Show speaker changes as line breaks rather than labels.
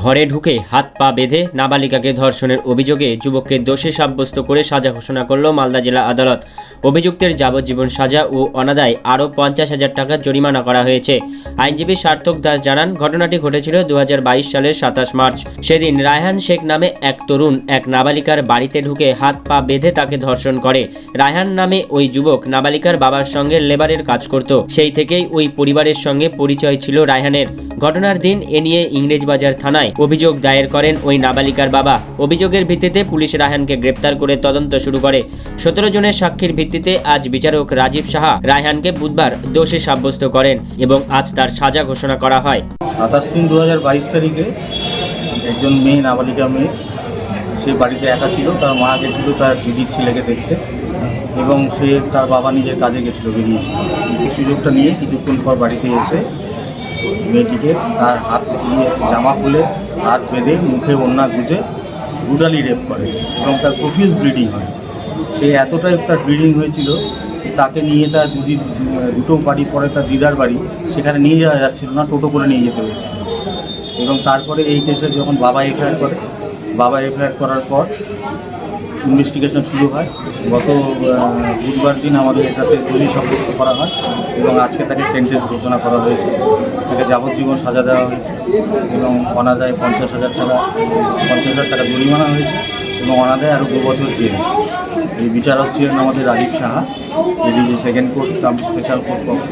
ঘরে ঢুকে হাত পা বেঁধে নাবালিকাকে ধর্ষণের অভিযোগে যুবককে দোষী সাব্যস্ত করে সাজা ঘোষণা করল মালদা জেলা আদালত। অভিযুক্তের যাবজ্জীবন সাজা ও অনাদায় আরও 50,000 টাকা জরিমানা করা হয়েছে। আইনজীবী সার্থক দাস জানান, ঘটনাটি ঘটেছিল 2022 সালের 27 মার্চ। সেদিন রায়হান শেখ নামে এক তরুণ এক নাবালিকার বাড়িতে ঢুকে হাত পা বেঁধে তাকে ধর্ষণ করে। রায়হান নামে ওই যুবক নাবালিকার বাবার সঙ্গে লেবারের কাজ করত। সেই থেকেই ওই পরিবারের সঙ্গে পরিচয় ছিল রায়হানের। ঘটনার দিন এ নিয়ে ইংরেজবাজার থানায় অভিযোগ দায়ের করেন ওই নাবালিকার বাবা। অভিযোগের ভিত্তিতে পুলিশ রায়হানকে গ্রেপ্তার করে তদন্ত শুরু করে। 17 জনের সাক্ষীর ভিত্তিতে আজ বিচারক রাজীব সাহা রায়হানকে বুধবার দোষী সাব্যস্ত করেন এবং আজ তার সাজা ঘোষণা করা হয়।
27/3/2022 তারিখে একজন মেয়ে, নাবালিকা মেয়ে, সে বাড়িতে একা ছিল। তার মা গেছিল তার দিদির ছেলেকে দেখতে এবং সে তার বাবা নিজের কাজে গেছিলো, বেরিয়েছিল। এই সুযোগটা নিয়ে কিছুক্ষণ পর বাড়িতে এসে মেয়েটিকে তার হাত দিয়ে জামা খুলে হাত বেঁধে মুখে ওড়না গুঁজে ব্রুটালি রেপ করে এবং তার প্রফিউজ ব্লিডিং হয়। সে এতটাই তার ব্লিডিং হয়েছিল, তাকে নিয়ে তার দুটো বাড়ি পরে তার দিদার বাড়ি, সেখানে নিয়ে যাওয়া যাচ্ছিল না, টোটো করে নিয়ে যেতে হয়েছিল। এবং তারপরে এই কেসে যখন বাবা এফআইআর করে, বাবা এফআইআর করার পর ইনভেস্টিগেশন শুরু হয়। গত বুধবার দিন আমাদের এটাতে দোষী সাব্যস্ত করা হয় এবং আজকে তাকে সেন্টেন্স ঘোষণা করা হয়েছে। তাকে যাবজ্জীবন সাজা দেওয়া হয়েছে এবং অনাদায় 50,000 টাকা জরিমানা হয়েছে এবং অনাদায় আরও 2 বছর জেল। এই বিচারক ছিলেন আমাদের রাজীব সাহা, এটি সেকেন্ড কোর্ট কাম স্পেশাল কোর্ট পক্ষ।